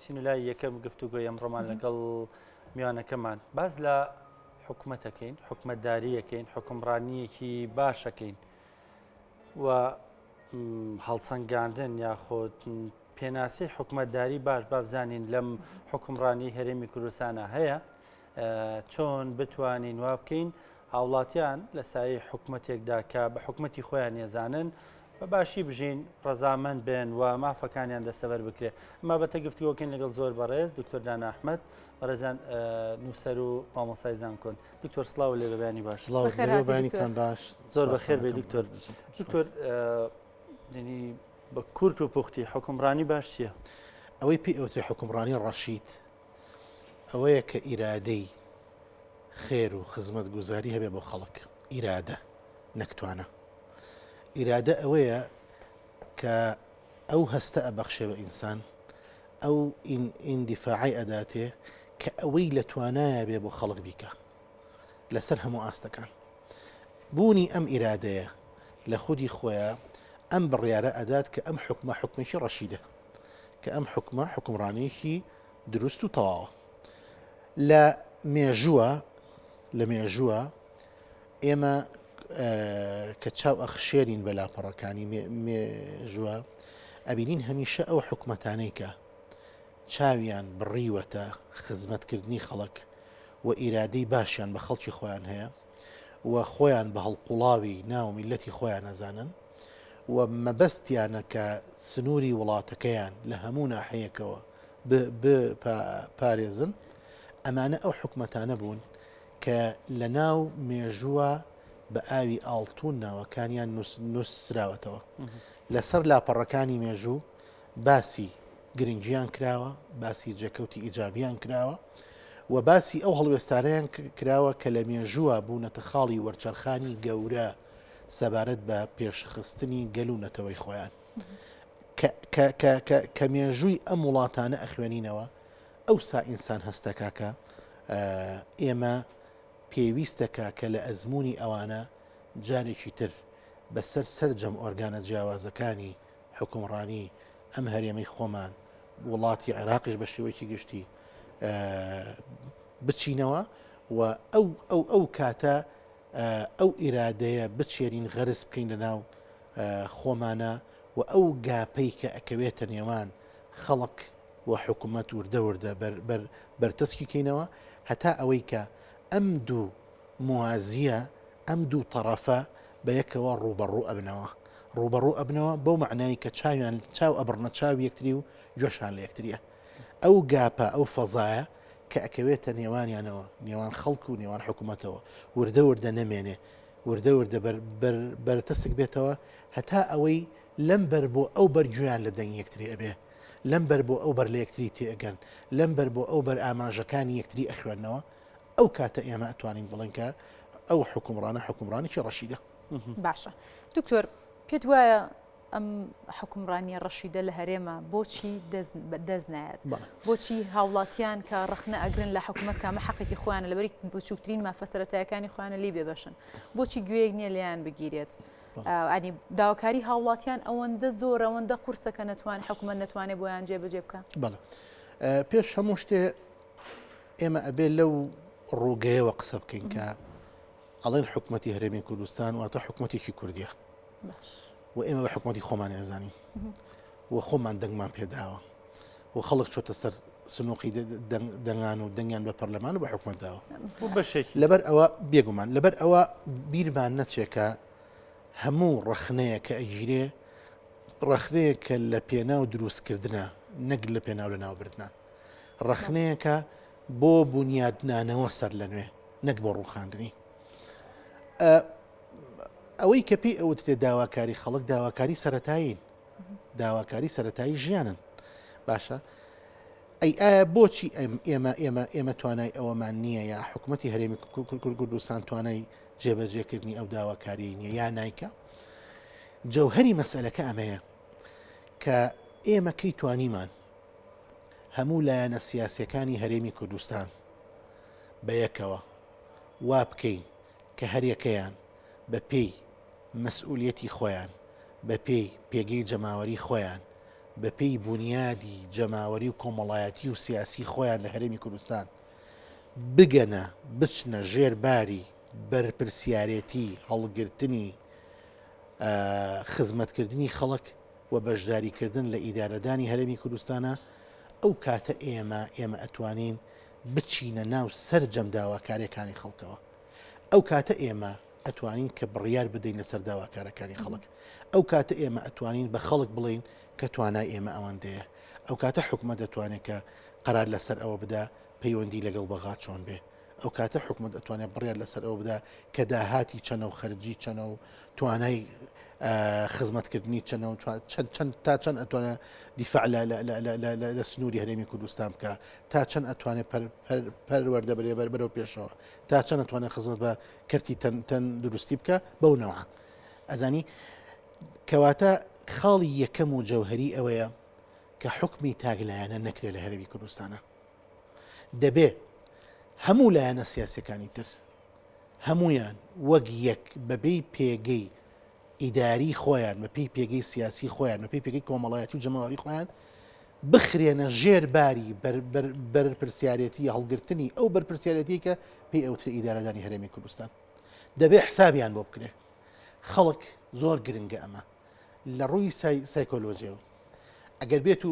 چین لای یەکەم گفتوگۆی ئەمڕۆمان لەگەڵ میوانەکەمان باز لە حکوومەتەکەین حکوومەتداریەکەین حکومڕانیەکی باشەکەین و هەڵسەنگاندن یاخۆت پێناسی حکوومەتداری باش بابزانین لەم حکومڕانی هەرێمی کوردستانە هەیە چۆن بتوانین وا بکەین هاوڵاتیان لە سایه حکوومەتێکدا کە بە حکوومەتی خۆیان نێزانن بە باشی بژین ڕەزامەند بێن و مافەکانیان دەستەبەر بکرێ ئەمە بەتە گفتوگۆکەین لەگەڵ زۆر بەڕێز دکتۆر دانا ئەحمەد بەڕێزان نووسەر و مامۆستای کۆن دکتۆر سڵاو لێ بەبیانی باش بەیانیتان باش زۆر بەخێر بێ دکتۆر دکتۆر ینی بە کورت و پوختی حکومڕانی باش چییە؟ ئەوەی پێی ئەوتێ حکومڕانی ڕەشید ئەوەیە کە ئیرادەی خێر و خزمەت گوزاری هەبێ بۆ خەڵک ئیرادە نەکتوانە ئیرادە ئەوەیە کە ئەو هەستە ئەبەخشێ بە ئینسان ئەو ئیندیفاعی ئەداتێ کە ئەوەی لە توانایە بێ بۆ خەڵک بیکە لەسەر هەموو ئاستەکان بوونی ئەم ئیرادەیە لە خودی خۆیە ئەم بڕیارە ئەدات کە ئەم حکومە حکمێکی ڕەشیدە کە ئەم حکومە حکومڕانەیەکی دروست و تەواوە لە مێژووە ئێمە کە چاو ئەخشێرین بە لاپەڕەکانی مێژووە ئەبینین هەمیشە ئەو حکومەتانەی کە چاویان بڕیوەتە خزمەتکردنی خەڵک و ئیرادەی باشیان بە خەڵکی خۆیان هەیە و خۆیان بە هەڵقوڵاوی ناو میلەتی خۆیان نەزانن و مەبەستیانە کە سنووری وڵاتەکەیان لە هەموو ناحەیەکەوە پارێزن ئەمانە ئەو حکومەتانە بوون کە لە ناو مێژووە بە ئاوی ئاڵتون ناوەکانیان نووسراوەتەوە لەسەر لاپەڕەکانی مێژوو باسی گرنگیان کراوە باسی جێکەوتی ئیجابیان کراوە و باسی ئەو هەڵوێستانیان کراوە کە لە مێژووە بوونەتە خاڵی وەرچەرخانی گەورە سەبارەت بە پێشخستنی گەل و نەتەوەی خۆیان کە مێژووی ئەم وڵاتانە ئەخوێنینەوە ئەو سا ئینسان هەستەکە کە ئێمە پێویستەکە کە لە ئەزمموی ئەوانە جارێکی تر بەسەر سەررجەم ئۆرگانە جیاوازەکانی حکومڕانی ئەم هەرێمەی خۆمان وڵاتی عێراقیش بە شێوەیەکی گشتی بچینەوە و ئەو کاتە ئەو ئیرادەیە بچێرین غەرز بکەین لە ناو خۆمانە و ئەو گاپەی کە ئەکەوێتە نێوان خەڵک و حکوومەت وردەوردە بەرتەسکی کەینەوە هەتا ئەوەی کە ئەم دوو موازیە ئەم دوو تەڕەفە بە یەکەوە ڕوبەڕوو ئەبنەوە بەو معنایی کە چاویان چاو ئەبڕنە چاو یەکتری و جۆشان لە یەکتریە ئەو گاپە ئەو فەزایە کە ئەکەوێتە نێوانیانەوە نێوان خەڵک و نێوان حکوومەتەوە وردەوردە نەمێنێ وردەوردە بەرتەسک بێتەوە هەتا ئەوەی لەم بەر بۆ ئەو بەرگویان لە دەنگ یەکتری ئەبێ لەم بەر بۆ ئەو بەر لە یەکتری تێگەن لەم بەر بۆ ئەو بەر ئاماژەکانی یەکتری ئەخوێنەوە ئەو کاتە ئێمە ئەتوانین بڵێن کە ئەو حکومڕانێکی ڕەشیدە. باشە دکتۆر پێت وایە ئەم حکومڕانی ڕەشیدە لە هەرێمە بۆچی دەست نایەت بۆچی هاوڵاتیان کە ڕخنە ئەگرن لە حکوومەت کامە حەقێکی خۆیان لەبەری بچووکترین مافەسەرەتایەکانی خۆیانە لی بێ بەشن بۆچی گوێیەک نییە لێیان بگیرێت ئەنی داواکاری هاوڵاتیان ئەوەندە زۆر ئەوەندە قورسەکە حکوومەت نەتوانێت بۆیان جێبەجێ بکە بەڵێ پێش هەموو شتێ ئێمە ئەبێ لەو ڕووگەیەوە قسە بکەین کە ئەڵێن حکوومەتی هەرێمی کوردستان واتە حکوومەتێکی کوردیە و ئێمە بە حکوومەتی خۆمان ئێزانی و خۆمان دەنگمان پێداوە و خەڵک چۆتە سەر سنووقی دەنگان و دەنگیان بە پەرلەمان و بە حکوومەتداوە لەبەر ئەوە بێگومان لەبەر ئەوە بیرمان نەچێکە هەموو ڕخنەیە کە ئەگیرێ ڕخنەیە کە لە پێناو دروستکردنە نەک لە پێناو لە ناوبردنە ڕخنەیەکە بۆ بنیادنانەوە سەر لە نوێ نەک بۆ ڕووخاندنی ئەوەی کە پێی ئەوترێ داواکاری خەڵک داواکاری سەرەتایین داواکاری سەرەتایی ژیانن باشە ئایا بۆچی ئێمە توانای ئەوەمان نییە یا حکوومەتی هەرێمی کوردستان توانای جێبەجێکردنی ئەو داواکاری نییە یا نایکە جەوهەری مەسئلەکە ئەمەیە کە ئێمە کەی توانیمان هەموو لایەنە سیاسیەکانی هەرێمی کوردستان بە یەکەوە وا بکەین کە هەریەکەیان بە پێی مەسئولیەتی خۆیان بە پێی پێگەی جەماوەری خۆیان بەپێی بنیادی جەماوەری و کۆمەڵایەتی و سیاسی خۆیان لە هەرێمی کوردستان بگەنە بچنە ژێرباری بەرپرسیارەتی هەڵگرتنی خزمەتکردنی خەڵک و بەشداریکردن لە ئیدارەدانی هەرێمی کوردستانە ئەو کاتە ئێمە ئەتوانین بچینە ناو سەرجەم داواکاریەکانی خەڵکەوە ئەو کاتە ئێمە ئەتوانین کە بڕیار بدەین لەسەر داواکارەکانی خەڵک ئەو کاتە ئێمە ئەتوانین بە خەڵک بڵین کە توانای ئێمە ئەوەندەیە ئەو کاتە حکومەت دەتوانێت کە قەرار لەسەر ئەوە بدا پەیوەندی لەگەڵ بەغا چۆن بێ ئەو کاتە حکومت دەتوانێت بڕیار لەسەر ئەوە بدا کە داهاتی چەنە و خەرجی چەنە و توانای خزمەتکردنی چەنە و تا چەند ئەتوانە دیفاع لە سنووری هەرێمی کوردستان بکە تا چەند ئەتوانێت پەروەردە بەرێبەر بەرەو پێشەوە تا چەند ئەتوانێت خزمەت بە کەرتی تەن دروستی بکە بەو نەوە ئەزانی کەواتە خاڵی یەکەم و جەوهری ئەوەیە کە حکمی تاگلایەنە نەکرێ لە هەرێمی کوردستانە دەبێ هەموو لایەنە سیاسەکانی تر هەمویان وەک یەک بەبێی پێگەی ئیداری خۆیان بەپی پێگەی سیاسی خۆیان بەپی پێگەی کۆمەڵایەتی و جەماوەری خۆیان بخرێنە ژێرباری بەرپرسیارەتی هەڵگرتنی ئەو بەرپرسیارەتی کە پێی ئەوتر ئیدارەدانی هەرێمی کوردستان دەبێ حسابیان بۆ بکرێ خەڵک زۆر گرنگە ئەمە لە ڕووی سایکۆلۆژیەوە ئەگەر بێت و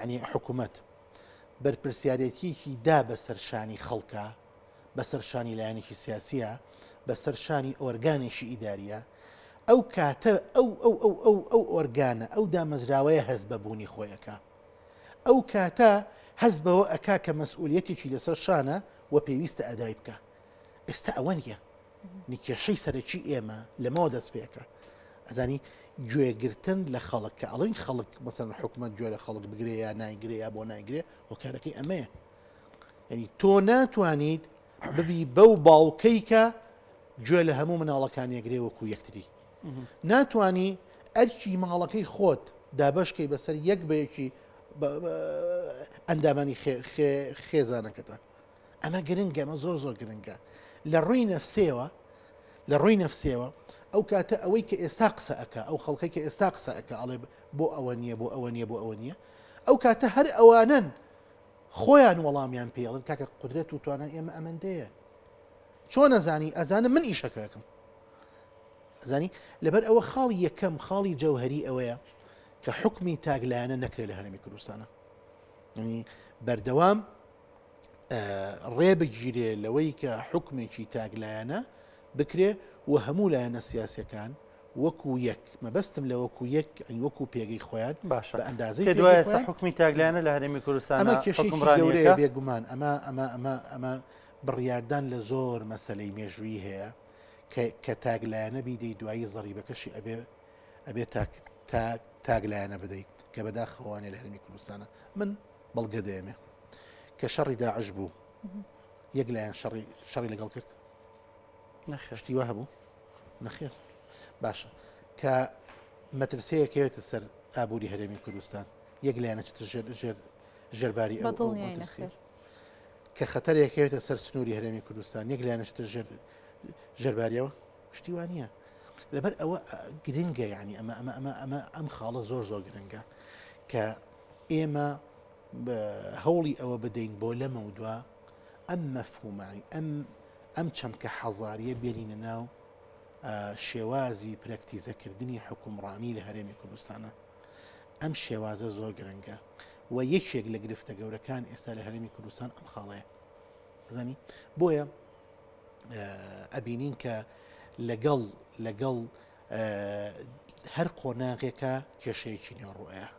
ینی حکوومەت بەرپرسیارەتیەکی دا بەسەر شانی خەڵکە بەسەر شانی لایەنێکی سیاسیە بەسەر شانی ئۆرگانێکی ئیداریە ئەو کاتە ئەو ئۆرگانە ئەو دامەزراوەیە هەست بەبوونی خۆیەکە ئەو کاتە هەست بەوە ئەکا کە مەسئولیەتێکی لەسەر شانە و پێویستە ئەدای بکە ئێستا ئەوە نیە نیکێشەی سەرەکی ئێمە لەمەوە دەست پێەکە ئەزانی گوێگرتن لە خەڵک کە ئەڵین خەڵک مەسەن حکومت گوێ لە خەڵک بگرێ یا نایگرێ یا بۆ نایگرێ هۆکارەکەی ئەمەیە ینی تۆ ناتوانیت ببی بەو باوکەی کە گوێ لە هەموو مناڵەکان یەگرێ وەکو یەکتری ناتوانی ئەرکی ماڵەکەی خۆت دابشکەی بەسەر یەک بەیەکی ئەندامانی خێزانەکەتە ئەمە گرنگە ئەمە زۆر زۆر گرنگە لە ڕووی نەفسێەوە ئەو کاتە ئەوەی کە ئێستا قسە ئەکە ئەو خەڵکی کە ئێستا قسە ئەکە ئەڵێ بۆ ئەوە نییە بۆ ئەوە نییە بۆ ئەوە نییە ئەو کاتە هەر ئەوانن خۆیان وەڵامیان پێڵن کاکە قدرێت و توانە ئێمە ئەمەندەیە چۆن ئەزانی ئەزانە من ئیشەکەکەم ئەزانی لەبەر ئەوە خاڵی یەکەم خاڵی جەوهری ئەوەیە کە حکمی تاگلایەنە نەکرێت لە هەرێمی کوردستانە ینی بەردەوام ڕێبگیرێ لەوەی کە حکمێکی تاگلایەنە بکرێ و هەموو لایەنە سیاسەکان وەکو یەک مەبەستم لە وەکو یەک وەکو پێگەی خۆیان باشە بە ئەندازەی دوایە حکمی تاگلایەنە لە هەرێمی کوردستان ئەمە کێشەیەکی گەورەیە بێگومان ئەمە بڕیاردان لە زۆر مەسەلەی مێژووی هەیە کە تاگلایەنە بیدەی دوایی زەڕیبەکەشی ئەبێ تاگلایەنە بدەیت کە بەداخەوانێ لە هەرێمی کوردستانە من بەڵگە دەیەمێ کە شەڕی داعش بوو یەک لایەن شەڕی لەگەڵ کرد شتی وە هەبوو نەخێر باشە کە مەترسەیەکەوێتە سەر ئابووری هەرێمی کوردستان یەک لایەنە ژێرباری کە خەتەرێکەوێتە سەر سنووری هەرێمی کوردستان یەک لایەنەشتە ژێرباریەوە شتی وان نییە لەبەر ئەوە گرنگە یعنی ئەمە ئەم خاڵە زۆر زۆر گرنگە کە ئێمە هەوڵی ئەوە بدەین بۆ لەمە و دووە ئەم مەفهومانی ئەم چەمکە حەزاریە بێنینە ناو شێوازی پرەکتیزەکردنی حکومڕانی لە هەرێمی کوردستانە ئەم شێوازە زۆر گرنگە و یەکێک لە گرفتە گەورەکان ئێستا لە هەرێمی کوردستان ئەم خاڵەیە زانی بۆیە ئەبینین کە لەگەڵ هەر قۆناغێکە کێشەیەکی نێوڕوئەیە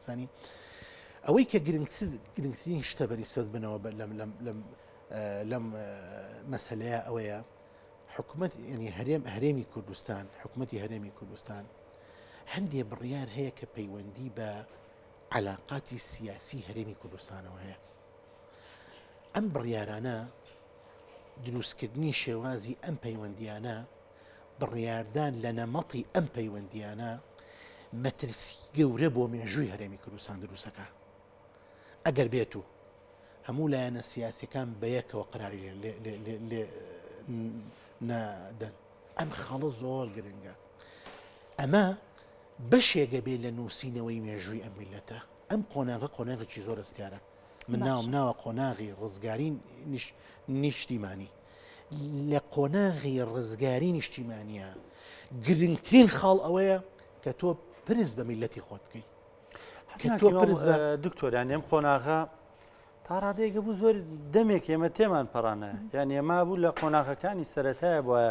زانی ئەوەی کە گرنگترین شتە بەریسەت بنەوە لەم مەسەلەیە ئەوەیە حکومەت ینی هەرێمی کوردستان حکومەتی هەرێمی کوردستان هەندێک بڕیار هەیە کە پەیوەندی بە علاقاتی سیاسی هەرێمی کوردستانەوە هەیە ئەم بڕیارانە دروستکردنی شێوازی ئەم پەیوەندیانە بڕیاردان لە نەمەڵی ئەم پەیوەندیانە مەترسی گەورە بۆ مێژووی هەرێمی کوردستان دروستەکە ئەگەر بێت و هەموو لایەنە سیاسەکان بەیەکەوە قراری لێ نادەن ئەم خەڵە زۆر گرنگە ئەمە بەشێگە بێ لە نووسینەوەی مێژووی ئەم میلەتە ئەم قۆناغێکی زۆر ئەستیارە من ناوم ناوە قۆناغی ڕزگاری نیشتیمانی لە قۆناغی ڕزگاری نیشتیمانیە گرنگترین خاڵ ئەوەیە کە تۆ پرس بە میلەتی خۆت بکەیت کە تۆ پرس بە دکتۆریان ئەم قۆناغا تا ڕادەیەگە بوو زۆر دەمێک ئێمە تێمان پەڕانە یعنی ئێمە بوو لە قۆناغەکانی سەرەتایە بووە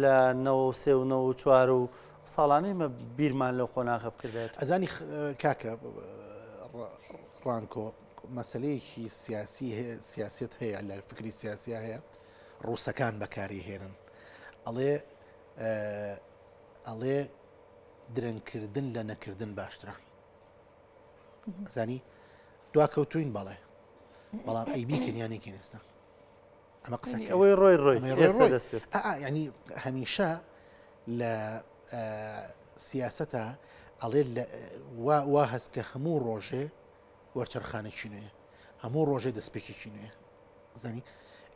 لە 93 و 94 و ساڵانەی مە بیرمان لەو قۆناغە بکردێت ئەزانی کاکە ڕانکۆ مەسلەیەکی سیاست هەیە لە فکری سیاسی هەیە ڕووسەکان بەکاری هێنن ئەڵێ درەنگکردن لە نەکردن باشترە زانی دواکەوتوین بەڵێ بەڵام ئەی بیکردیانێکی نێستا ئەمە قسەکە ئەوەی ڕۆی ینی هەمیشە لە سیاسەتە ئەڵێ وا هەست کە هەموو ڕۆژێ وەرچەرخانێکی نوێ هەموو ڕۆژێ دەستپێکێکی نوێ زانی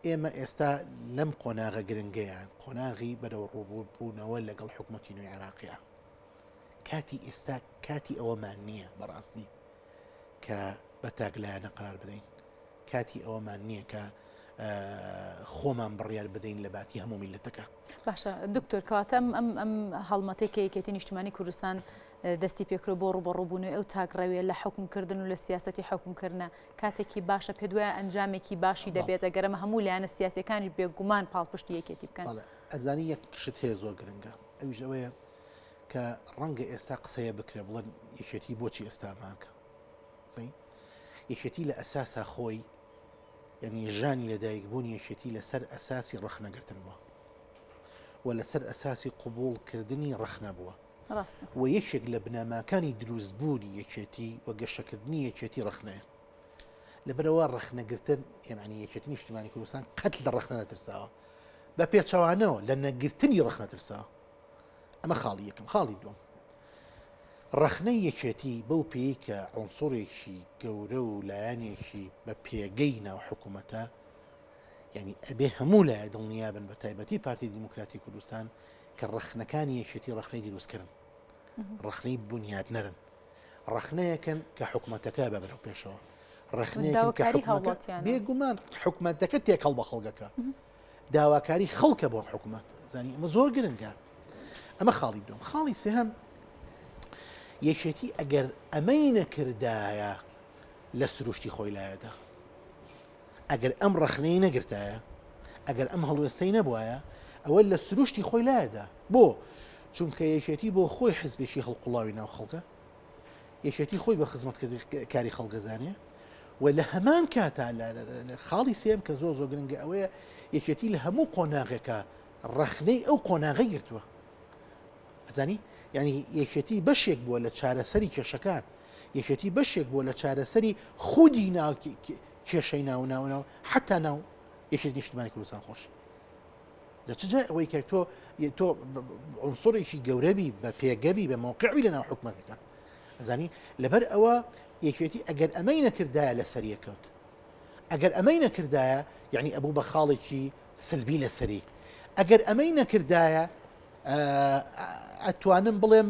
ئێمە ئێستا لەم قۆناغە گرنگەیان قۆناغی بەرەو ڕووبوونەوە لەگەڵ حکوومەتی نوێی عێراقیە کاتی ئێستا کاتی ئەوەمان نییە بەڕاستی کە بە تاگلایەنە قرار بدەین کاتی ئەوەمان نییە کە خۆمان بڕیار بدەین لە باتی هەموو میلەتەکە باشە دکتۆر کەواتە ئەم هەڵمەتێک کە یەکێتی نیشتیمانی کوردستان دەستی پێکرۆ بۆ ڕوبەڕووبوونەوە ئەو تاگڕەوێ لە حکومکردن و لە سیاسەتی حکومکردنە کاتێکی باشە پێ دوایە ئەنجامێکی باشی دەبێت ئەگەرمە هەموو لایەنە سیاسەکانی بێگومان پاڵپشتی یەکێتی بکەن ئەزانی یەک شت هەیە زۆر گرنگە ئەویش ئەوەیە کە ڕەنگە ئێستا قسەیە بکرێ بڵێن یەکێتی بۆچی ئێستا ماکە یەکێتی لە ئەساسا خۆی یعنی ژانی لەدایکبوونی یەکێتی لەسەر ئەساسی ڕەخنەگرتن بووە و لەسەر ئەساسی قبولکردنی ڕەخنە بووە و یەکێک لە بنەماکانی دروستبوونی یەکێتی و گەشەکردنی یەکێتی ڕەخنەیە لەبەرەوە ڕەخنەگرتن ئێمانی یەکێتی نیشتیمانی کوردستان قەت لە ڕەخنە نەترساوە بە پێچەوانەوە لە نەگرتنی ڕەخنە ترساوە ئەمە خاڵی یەکەم خاڵی دووەم ڕەخنەی یەکێتی بەو پێی کە عونسوڕێکی گەورە و لایەنێکی بە پێگەی ناو حکوومەتە یعنی ئەبێ هەموو لایە دڵنیابن بە تایبەتی پارتی دیموکراتی کوردستان کە ڕەخنەکانی یەکێتی ڕەخنەی دروستکردن ڕەخنەی بنیاد نەرن ڕەخنەیەکن کە حکوومەتەکە بە بەرەو پێشەوە ڕەخنەیەکن کە بێگومان حکوومەتەکە تێکەڵ بە خەڵگەکە داواکاری خەڵکە بۆ حکوومەت زانی ئەمە زۆر گرنگە ئەمە خاڵی دوم خاڵی سێهەم یەکێتی ئەگەر ئەمەی نەکردایە لە سروشتی خۆی لایەدا ئەگەر ئەم ڕەخنەی نەگرتایە ئەگەر ئەم هەڵوێستەی نەبووایە ئەوە لە سروشتی خۆی لایەدا بۆ چونکە یەکێتی بۆ خۆی حزبێکی هەڵقوڵاوی ناو خەڵکە یەکێتی خۆی بە خزمەتکاری خەڵگەزانێ و لە هەمان کاتا خاڵی سێم کە زۆر گرنگە ئەوەیە یەکێتی لە هەموو قۆناغێکە ڕەخنەی ئەو قۆناغی گرتووە ئەزانی یعنی یەکێتی بەشێک بووە لە چارەسەری کێشەکان یەکێتی بەشێک بووە لە چارەسەری خودی ناو کێشەی ناو حتا ناو یەکێتی نیشتیمانی کوردستان خۆش دەچجا ئەوەی کە تۆ عنسوڕێکی گەورەبی بە پێگەبی بە مووقعبی لە ناو حکوومەتەکە ئەزانی لەبەر ئەوە یەکێتی ئەگەر ئەمەی نەکردایە لە سەریەکەوت ئەگەر ئەمەی نەکردایە یعنی ئەبوو بە خاڵێکی سلبی لەسەری ئەگەر ئەمەی نەکردایە ئەتوانم بڵێم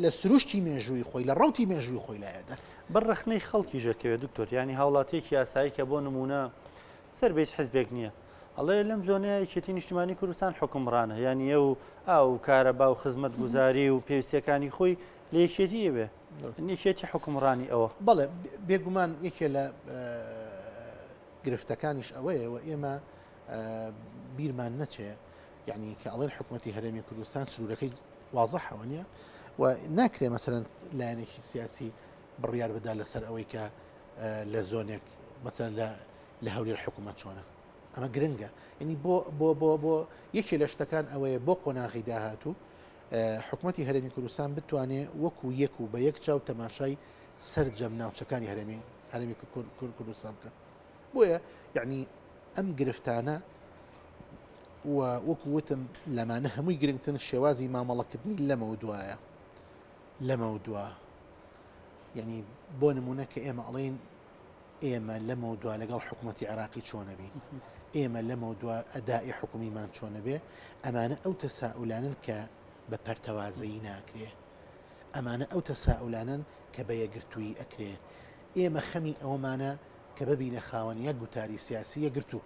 لە سروشتی مێژووی خۆی لە ڕوتی مێژووی خۆی لایەدا بەڕەخنەی خەڵکی ژەکەوێت دکتۆر ینی هاوڵاتێکی یاسایی کە بۆ نمونە سەربەیس حزبێک نییە ئەڵێ لەم زۆنەیە یەکێتی نیشتیمانی کوردستان حکومڕانە یعنی ئەو کارەبا و خزمەت گوزاری و پێویستیەکانی خۆی لە یەکێتی بێ یەکێتی حکومڕانی ئەوە بەڵێ بێگومان یەکێ لە گرفتەکانیش ئەوەیە و ئێمە بیرمان نەچێ یعنی کە ئەڵێن حکوومەتی هەرێمی کوردستان سروورەکەی وازەحەوە نیە و ناکرێ مەسەرەن لایەنێکی سیاسی بڕیار بدا لەسەر ئەوەی کە لە زۆنێک مەسەر لە هەولێر حکوومەت چۆنە ئەمە گرنگە ینی بۆ یەکێ لە شتەکان ئەوەیە بۆ قۆناغی داهاتوو حکوومەتی هەرێمی کوردستان بتوانێت وەکو یەک و بە یەک چاو تەماشای سەرجەم ناوچەکانی هەرێمی کوردستان بکە بۆیە یعنی ئەم گرفتانە و وەکو وتم لەمانە هەمووی گرنگترن شێوازی مامەڵەکردنی لەمە دووە یعنی بۆ نمونە کە ئێمە ئەڵێن ئێمە لەمە دووە لەگەڵ حکوومەتی عێراقی چۆنە بین ئێمە لەمە دووە ئەدای حکومیمان چۆنە بێ ئەمانە ئەو تەساؤلانن کە بە پەرتەوازەیی ناکرێ ئەمانە ئەو تەساؤلانن کە بە یەکگرتووی ئەکرێ ئێمە خەمی ئەومانە کە ببینە خاوەنیە گوتاری سیاسی یەکگرتو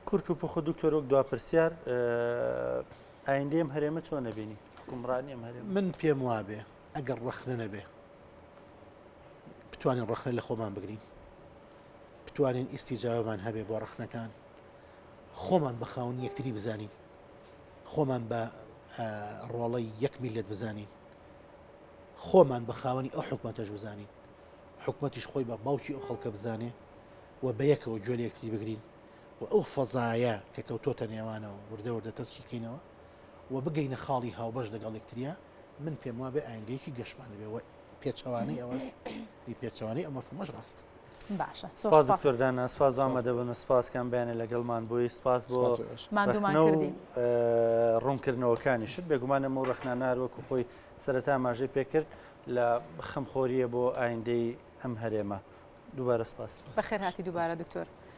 کورت و پخ و دکتۆرۆک دوا پرسیار ئایندێم هەرێمە چۆن نەبینی حکومڕانی ئەم هەرێمە من پێم وابێ ئەگەر ڕەخنە نەبێ بتوانین ڕەخنە لە خۆمان بگرین بتوانین ئیسیجاوەمان هەبێ بۆ ڕەخنەکان خۆمان بە خاون یەکتری بزانین خۆمان بە ڕۆڵەی یەک میلەت بزانین خۆمان بە خاوەنی ئەو حکومەتەش بزانین حکومەتیش خۆی بە باوکی ئەو خەڵکە بزانێ و بە یەکەوە گوێ یەکتری بگرین و ئەو فەزایە کە کەوتۆتە نێوانەوە وردە وردە تەسکی بکەینەوە و بگەینە خاڵی هاوبەش لەگەڵ یەکتریە من پێم وابێ ئایندەیەکی گەشتمانە بێ و پێچەوانەی ئەوەش پێچەوانەی ئەمە فمەش ڕاست باشە سپاس دکتۆردانە سپاس دامەدەبن و سپاسکان بێنە لەگەڵمان بووی سپاس بۆ مادومان ڕخنە و کردین ڕوونکردنەوەکانیشت بێگومانە و ڕخنانار وەکو خۆی سەرەتا ماژەی پێکرد لە خەمخۆریە بۆ ئایندەی ئەم هەرێمە دووبارە سپاس بەخێر هاتی دووبارە دکتۆر